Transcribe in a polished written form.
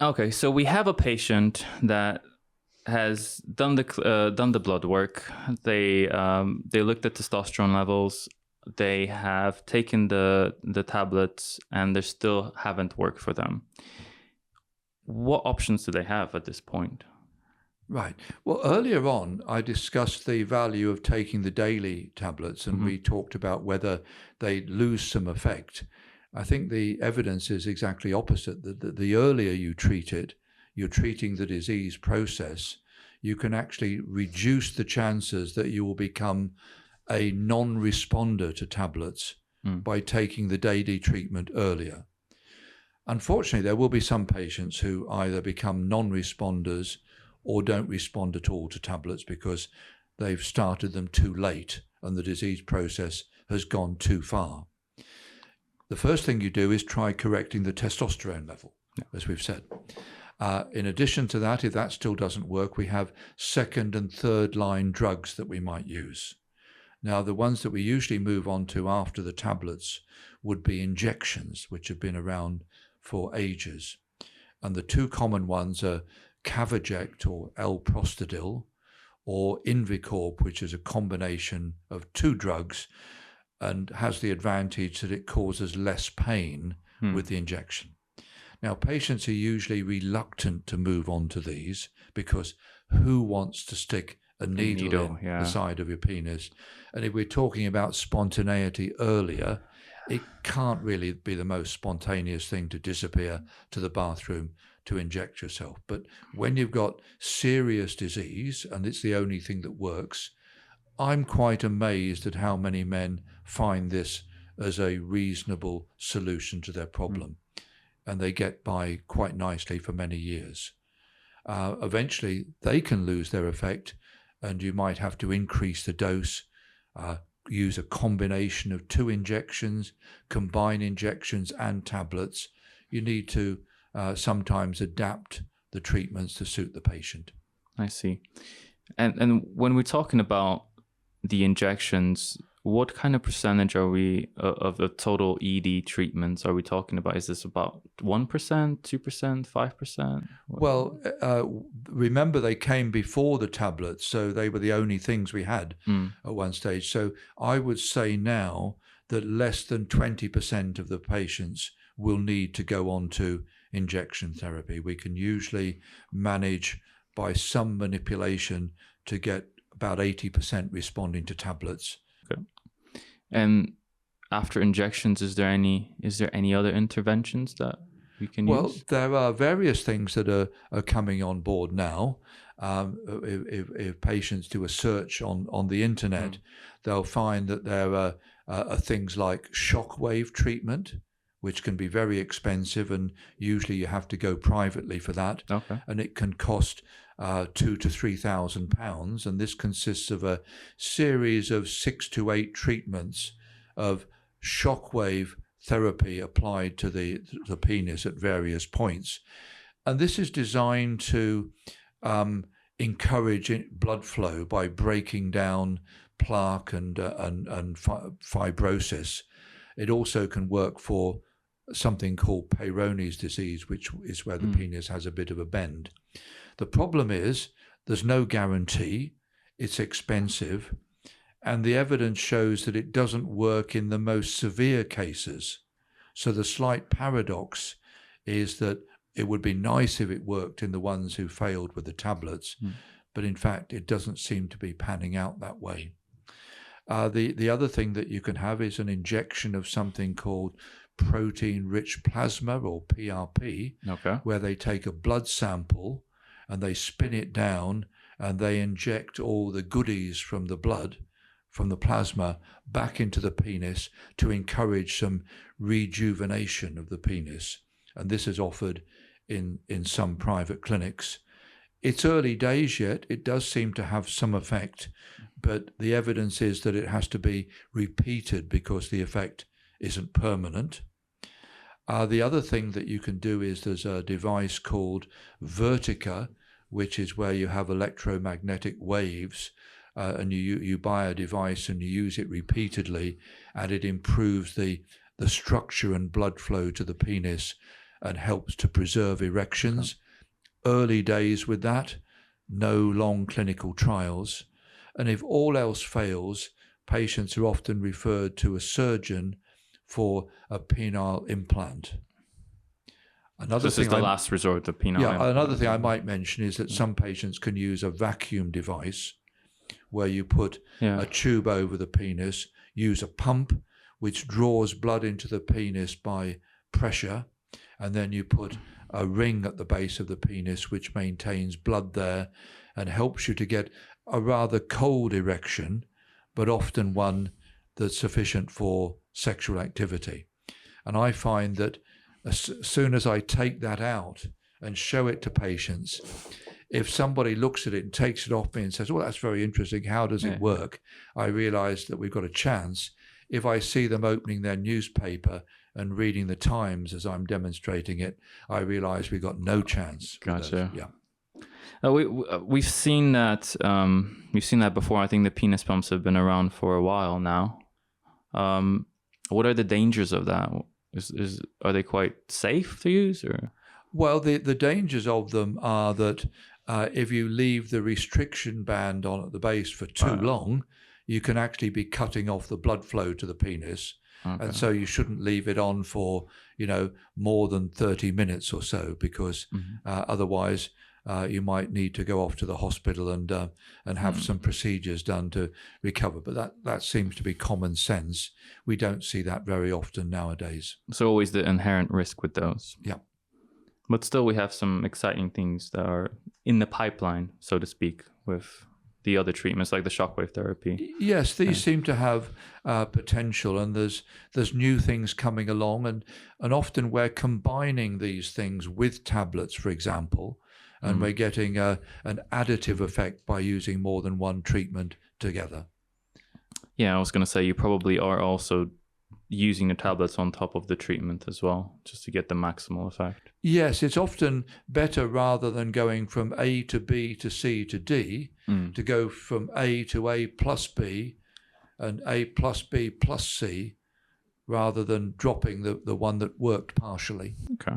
Okay, so we have a patient that has done the blood work. They looked at testosterone levels. They have taken the tablets, and they still haven't worked for them. What options do they have at this point? Right. Well, earlier on, I discussed the value of taking the daily tablets, and we talked about whether they lose some effect. I think the evidence is exactly opposite. The earlier you treat it, you're treating the disease process, you can actually reduce the chances that you will become a non-responder to tablets by taking the daily treatment earlier. Unfortunately, there will be some patients who either become non-responders or don't respond at all to tablets because they've started them too late and the disease process has gone too far. The first thing you do is try correcting the testosterone level, as we've said. In addition to that, if that still doesn't work, we have second and third line drugs that we might use. Now, the ones that we usually move on to after the tablets would be injections, which have been around for ages. And the two common ones are Cavaject or L-Prostadil, or Invicorp, which is a combination of two drugs and has the advantage that it causes less pain with the injection. Now, patients are usually reluctant to move on to these because who wants to stick a needle in the side of your penis? And if we're talking about spontaneity earlier, it can't really be the most spontaneous thing to disappear to the bathroom to inject yourself. But when you've got serious disease and it's the only thing that works, I'm quite amazed at how many men find this as a reasonable solution to their problem. And they get by quite nicely for many years. Eventually, they can lose their effect, and you might have to increase the dose, use a combination of two injections, combine injections and tablets. You need to sometimes adapt the treatments to suit the patient. I see. And when we're talking about the injections, what kind of percentage are we of the total ED treatments are we talking about? Is this about 1%, 2%, 5%? Well, remember they came before the tablets, so they were the only things we had at one stage. So I would say now that less than 20% of the patients will need to go on to injection therapy. We can usually manage by some manipulation to get about 80% responding to tablets. Okay. And after injections, is there any other interventions that we can use? Well, there are various things that are coming on board now. If patients do a search on the internet, they'll find that there are things like shockwave treatment, which can be very expensive, and usually you have to go privately for that. Okay. And it can cost £2,000 to £3,000, and this consists of a series of 6 to 8 treatments of shockwave therapy applied to the penis at various points. And this is designed to encourage blood flow by breaking down plaque and fibrosis. It also can work for something called Peyronie's disease, which is where the penis has a bit of a bend. The problem is there's no guarantee, it's expensive, and the evidence shows that it doesn't work in the most severe cases. So the slight paradox is that it would be nice if it worked in the ones who failed with the tablets, but in fact it doesn't seem to be panning out that way. The other thing that you can have is an injection of something called protein-rich plasma, or PRP, where they take a blood sample and they spin it down and they inject all the goodies from the blood, from the plasma, back into the penis to encourage some rejuvenation of the penis. And this is offered in some private clinics. It's early days yet. It does seem to have some effect, but the evidence is that it has to be repeated because the effect isn't permanent. The other thing that you can do is there's a device called Vertica, which is where you have electromagnetic waves, and you buy a device and you use it repeatedly, and it improves the structure and blood flow to the penis, and helps to preserve erections. Early days with that, no long clinical trials. And if all else fails, patients are often referred to a surgeon for a penile implant. This is the last resort, the penile implant. Another thing I might mention is that some patients can use a vacuum device where you put a tube over the penis, use a pump which draws blood into the penis by pressure, and then you put a ring at the base of the penis which maintains blood there and helps you to get a rather cold erection, but often one that's sufficient for sexual activity. And I find that as soon as I take that out and show it to patients, if somebody looks at it and takes it off me and says, well, that's very interesting, how does it work? I realize that we've got a chance. If I see them opening their newspaper and reading the Times as I'm demonstrating it, I realize we've got no chance. Gotcha. Yeah. We've seen that. We've seen that before. I think the penis pumps have been around for a while now. What are the dangers of that? Are they quite safe to use, or? Well, the dangers of them are that if you leave the restriction band on at the base for too long, you can actually be cutting off the blood flow to the penis. Okay. And so you shouldn't leave it on for, more than 30 minutes or so, because otherwise you might need to go off to the hospital and have some procedures done to recover. But that seems to be common sense. We don't see that very often nowadays. So always the inherent risk with those. Yeah. But still, we have some exciting things that are in the pipeline, so to speak, with the other treatments like the shockwave therapy. Yes, these seem to have potential, and there's new things coming along, and often we're combining these things with tablets, for example, and we're getting an additive effect by using more than one treatment together. Yeah, I was going to say you probably are also using the tablets on top of the treatment as well, just to get the maximal effect. Yes, it's often better, rather than going from A to B to C to D, to go from A to A plus B and A plus B plus C, rather than dropping the one that worked partially. Okay.